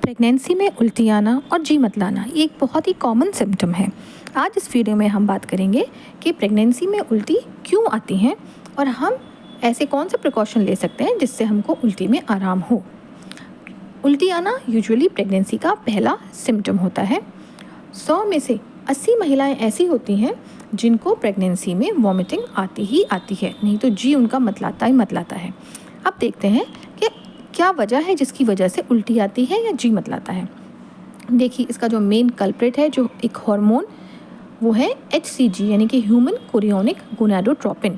Pregnancy में उल्टी आना और जी मतलाना ये एक बहुत ही कॉमन सिम्टम है। आज इस वीडियो में हम बात करेंगे कि प्रेगनेंसी में उल्टी क्यों आती हैं और हम ऐसे कौन से प्रिकॉशन ले सकते हैं जिससे हमको उल्टी में आराम हो। उल्टी आना यूजुअली प्रेगनेंसी का पहला सिम्टम होता है। 100 में से 80 महिलाएं ऐसी होती हैं जिनको प्रेगनेंसी में वॉमिटिंग आती ही आती है, नहीं तो जी उनका मतलाता ही मतलाता है। अब देखते हैं कि क्या वजह है जिसकी वजह से उल्टी आती है या जी मतलाता है। देखिए, इसका जो मेन कल्प्रिट है, जो एक हार्मोन, वो है HCG यानी कि ह्यूमन कोरियोनिक गोनाडोट्रोपिन।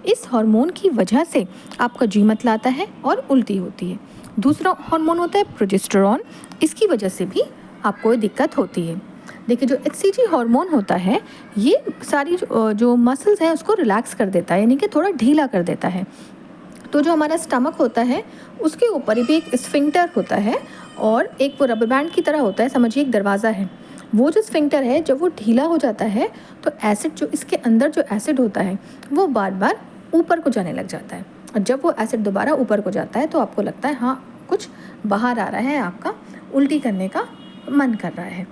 इस हार्मोन की वजह से आपका जी मतलाता है और उल्टी होती है। दूसरा हार्मोन होता है प्रोजेस्टेरॉन, इसकी वजह से भी आपको दिक्कत होती है। देखिए, जो HCG हार्मोन होता है ये सारी जो मसल्स हैं उसको रिलैक्स कर देता है, यानी कि थोड़ा ढीला कर देता है। तो जो हमारा स्टमक होता है उसके ऊपर भी एक स्फिंक्टर होता है और एक वो रबर बैंड की तरह होता है, समझिए एक दरवाज़ा है। वो जो स्फिंक्टर है जब वो ढीला हो जाता है तो एसिड, जो इसके अंदर जो एसिड होता है वो बार बार ऊपर को जाने लग जाता है, और जब वो एसिड दोबारा ऊपर को जाता है तो आपको लगता है हाँ कुछ बाहर आ रहा है, आपका उल्टी करने का मन कर रहा है।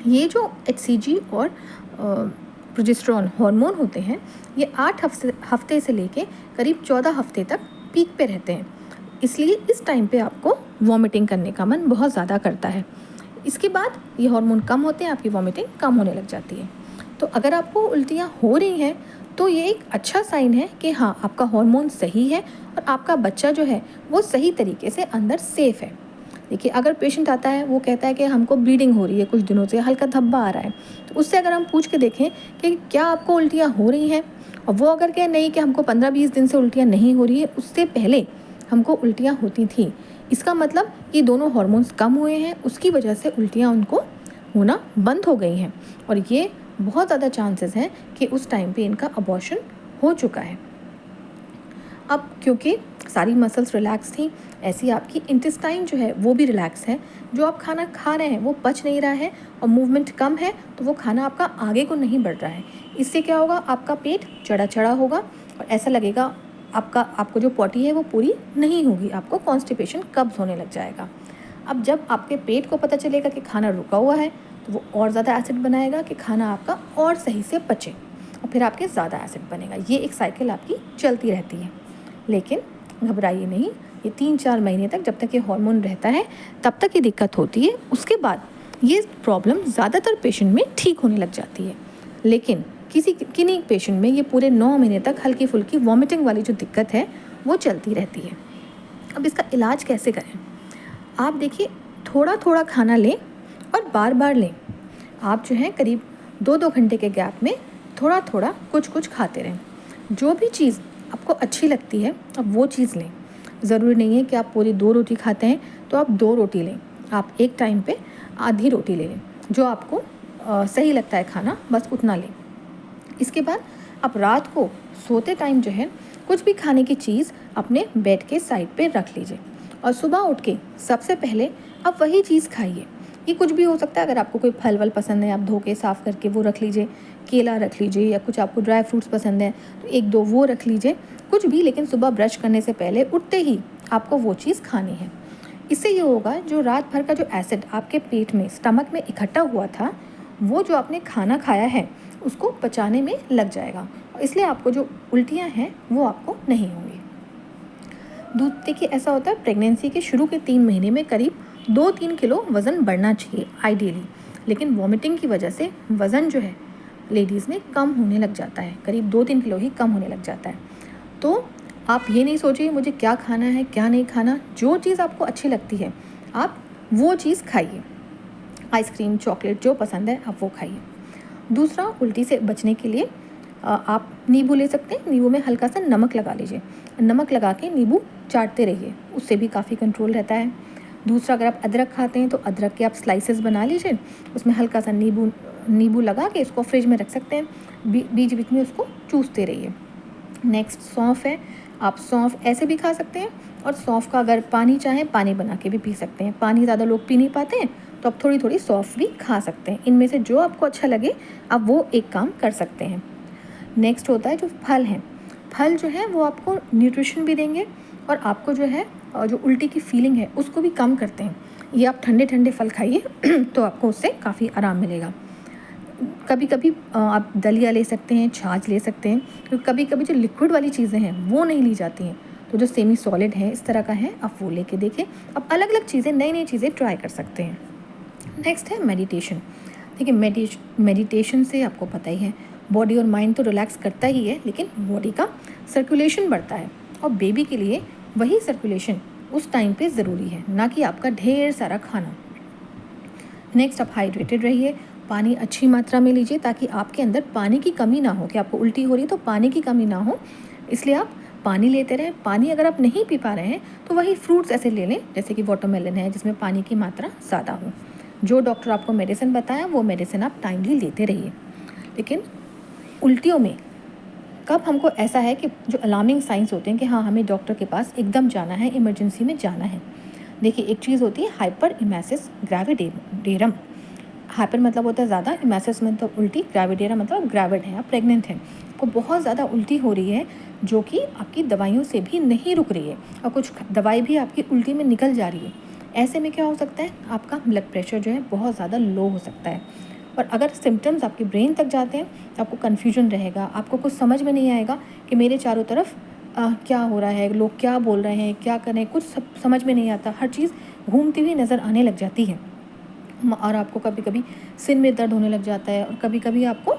ये जो HCG और प्रोजेस्टेरॉन हार्मोन होते हैं ये 8 हफ्ते से लेके करीब 14 हफ्ते तक पीक पे रहते हैं, इसलिए इस टाइम पे आपको वॉमिटिंग करने का मन बहुत ज़्यादा करता है। इसके बाद ये हार्मोन कम होते हैं, आपकी वॉमिटिंग कम होने लग जाती है। तो अगर आपको उल्टियाँ हो रही हैं तो ये एक अच्छा साइन है कि हाँ आपका हार्मोन सही है और आपका बच्चा जो है वो सही तरीके से अंदर सेफ़ है। देखिए, अगर पेशेंट आता है वो कहता है कि हमको ब्लीडिंग हो रही है, कुछ दिनों से हल्का धब्बा आ रहा है, तो उससे अगर हम पूछ के देखें कि क्या आपको उल्टियाँ हो रही हैं, और वो अगर कहे नहीं कि हमको 15-20 दिन से उल्टियाँ नहीं हो रही है, उससे पहले हमको उल्टियाँ होती थी, इसका मतलब ये दोनों हार्मोन्स कम हुए हैं, उसकी वजह से उल्टियाँ उनको होना बंद हो गई हैं, और ये बहुत ज़्यादा चांसेस हैं कि उस टाइम पे इनका अबॉर्शन हो चुका है। अब क्योंकि सारी मसल्स रिलैक्स थी, ऐसी आपकी इंटेस्टाइन जो है वो भी रिलैक्स है। जो आप खाना खा रहे हैं वो पच नहीं रहा है और मूवमेंट कम है, तो वो खाना आपका आगे को नहीं बढ़ रहा है। इससे क्या होगा, आपका पेट चढ़ा चढ़ा होगा और ऐसा लगेगा आपको जो पॉटी है वो पूरी नहीं होगी, आपको कॉन्स्टिपेशन, कब्ज होने लग जाएगा। अब जब आपके पेट को पता चलेगा कि खाना रुका हुआ है तो वो और ज़्यादा एसिड बनाएगा कि खाना आपका और सही से पचे, और फिर आपके ज़्यादा एसिड बनेगा। ये एक साइकिल आपकी चलती रहती है। लेकिन घबराइए नहीं, ये 3-4 महीने तक, जब तक ये हार्मोन रहता है तब तक ये दिक्कत होती है। उसके बाद ये प्रॉब्लम ज़्यादातर पेशेंट में ठीक होने लग जाती है, लेकिन किन्हीं पेशेंट में ये पूरे 9 महीने तक हल्की फुल्की वॉमिटिंग वाली जो दिक्कत है वो चलती रहती है। अब इसका इलाज कैसे करें? आप देखिए, थोड़ा थोड़ा खाना लें और बार बार लें। आप जो है करीब 2-2 घंटे के गैप में थोड़ा थोड़ा कुछ कुछ खाते रहें। जो भी चीज़ आपको अच्छी लगती है अब वो चीज़ लें। ज़रूरी नहीं है कि आप पूरी 2 रोटी खाते हैं तो आप 2 रोटी लें, आप एक टाइम पे आधी रोटी ले लें। जो आपको सही लगता है खाना, बस उतना लें। इसके बाद आप रात को सोते टाइम जो है कुछ भी खाने की चीज़ अपने बेड के साइड पे रख लीजिए, और सुबह उठ के सबसे पहले आप वही चीज़ खाइए। ये कुछ भी हो सकता है, अगर आपको कोई फल वल पसंद है आप धो के साफ़ करके वो रख लीजिए, केला रख लीजिए, या कुछ आपको ड्राई फ्रूट्स पसंद है तो 1-2 वो रख लीजिए, कुछ भी। लेकिन सुबह ब्रश करने से पहले उठते ही आपको वो चीज़ खानी है। इससे ये होगा, जो रात भर का जो एसिड आपके पेट में, स्टमक में इकट्ठा हुआ था, वो जो आपने खाना खाया है उसको पचाने में लग जाएगा, और इसलिए आपको जो उल्टियाँ हैं वो आपको नहीं होंगी। दूध, देखिए ऐसा होता है, प्रेगनेंसी के शुरू के 3 महीने में करीब 2-3 किलो वज़न बढ़ना चाहिए आइडियली, लेकिन वॉमिटिंग की वजह से वज़न जो है लेडीज़ में कम होने लग जाता है, करीब 2-3 किलो ही कम होने लग जाता है। तो आप ये नहीं सोचिए मुझे क्या खाना है क्या नहीं खाना, जो चीज़ आपको अच्छी लगती है आप वो चीज़ खाइए। आइसक्रीम, चॉकलेट, जो पसंद है आप वो खाइए। दूसरा, उल्टी से बचने के लिए आप नींबू ले सकते हैं। नींबू में हल्का सा नमक लगा लीजिए, नमक लगा के नींबू चाटते रहिए, उससे भी काफ़ी कंट्रोल रहता है। दूसरा, अगर आप अदरक खाते हैं तो अदरक के आप स्लाइसेस बना लीजिए, उसमें हल्का सा नींबू लगा के इसको फ्रिज में रख सकते हैं, बीच बीच में उसको चूसते रहिए। नेक्स्ट, सौंफ है, आप सौंफ ऐसे भी खा सकते हैं, और सौंफ का अगर पानी चाहें पानी बना के भी पी सकते हैं। पानी ज़्यादा लोग पी नहीं पाते हैं तो आप थोड़ी थोड़ी सौंफ भी खा सकते हैं। इनमें से जो आपको अच्छा लगे आप वो एक काम कर सकते हैं। नेक्स्ट होता है जो फल हैं। फल जो है वो आपको न्यूट्रिशन भी देंगे और आपको जो है जो उल्टी की फीलिंग है उसको भी कम करते हैं। ये आप ठंडे ठंडे फल खाइए तो आपको उससे काफ़ी आराम मिलेगा। कभी कभी आप दलिया ले सकते हैं, छाछ ले सकते हैं, क्योंकि कभी कभी जो लिक्विड वाली चीज़ें हैं वो नहीं ली जाती हैं, तो जो सेमी सॉलिड है इस तरह का है आप वो लेके देखें। आप अलग अलग चीज़ें, नई नई चीज़ें ट्राई कर सकते हैं। नेक्स्ट है मेडिटेशन। देखिए मेडिटेशन से आपको पता ही है बॉडी और माइंड तो रिलैक्स करता ही है, लेकिन बॉडी का सर्कुलेशन बढ़ता है, और बेबी के लिए वही सर्कुलेशन उस टाइम पे ज़रूरी है, ना कि आपका ढेर सारा खाना। नेक्स्ट, आप हाइड्रेटेड रहिए, पानी अच्छी मात्रा में लीजिए ताकि आपके अंदर पानी की कमी ना हो, कि आपको उल्टी हो रही है तो पानी की कमी ना हो, इसलिए आप पानी लेते रहें। पानी अगर आप नहीं पी पा रहे हैं तो वही फ्रूट्स ऐसे ले लें, जैसे कि वाटरमेलन है जिसमें पानी की मात्रा ज़्यादा हो। जो डॉक्टर आपको मेडिसिन बताया वो मेडिसिन आप टाइमली लेते रहिए। लेकिन उल्टियों में कब हमको ऐसा है कि जो अलार्मिंग साइंस होते हैं कि हाँ हमें डॉक्टर के पास एकदम जाना है, इमरजेंसी में जाना है। देखिए, एक चीज़ होती है हाइपर इमेसिस ग्रेविडेरम। हाइपर मतलब होता है ज़्यादा, इमेसिस मतलब उल्टी, ग्रेविडेरम मतलब ग्रेविड है, आप प्रेग्नेंट हैं, आपको बहुत ज़्यादा उल्टी हो रही है जो कि आपकी दवाइयों से भी नहीं रुक रही है, और कुछ दवाई भी आपकी उल्टी में निकल जा रही है। ऐसे में क्या हो सकता है, आपका ब्लड प्रेशर जो है बहुत ज़्यादा लो हो सकता है, और अगर सिम्टम्स आपके ब्रेन तक जाते हैं तो आपको कन्फ्यूजन रहेगा, आपको कुछ समझ में नहीं आएगा कि मेरे चारों तरफ क्या हो रहा है, लोग क्या बोल रहे हैं, क्या करें, कुछ समझ में नहीं आता, हर चीज़ घूमती हुई नज़र आने लग जाती है, और आपको कभी कभी सिर में दर्द होने लग जाता है, और कभी कभी आपको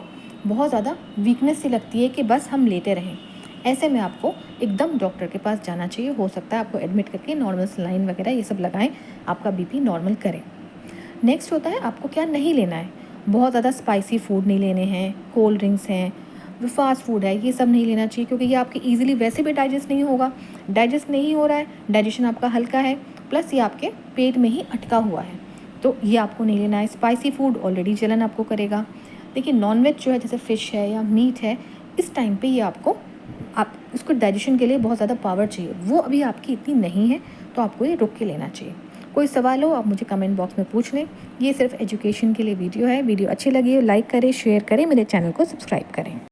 बहुत ज़्यादा वीकनेस सी लगती है कि बस हम लेटे रहें। ऐसे में आपको एकदम डॉक्टर के पास जाना चाहिए। हो सकता है आपको एडमिट करके नॉर्मल सलाइन वगैरह ये सब लगाएं, आपका बीपी नॉर्मल करें। नेक्स्ट होता है आपको क्या नहीं लेना है। बहुत ज़्यादा स्पाइसी फूड नहीं लेने हैं, कोल्ड ड्रिंक्स हैं, जो फास्ट फूड है ये सब नहीं लेना चाहिए, क्योंकि ये आपके ईजिली वैसे भी डाइजेस्ट नहीं होगा। डाइजेस्ट नहीं हो रहा है, डाइजेशन आपका हल्का है, प्लस ये आपके पेट में ही अटका हुआ है, तो ये आपको नहीं लेना है। स्पाइसी फूड ऑलरेडी जलन आपको करेगा। देखिए, नॉनवेज जो है जैसे फ़िश है या मीट है, इस टाइम पे ये आप उसको डाइजेशन के लिए बहुत ज़्यादा पावर चाहिए, वो अभी आपकी इतनी नहीं है, तो आपको ये रुक के लेना चाहिए। कोई सवाल हो आप मुझे कमेंट बॉक्स में पूछ लें। ये सिर्फ एजुकेशन के लिए वीडियो है। वीडियो अच्छी लगी हो लाइक करें, शेयर करें, मेरे चैनल को सब्सक्राइब करें।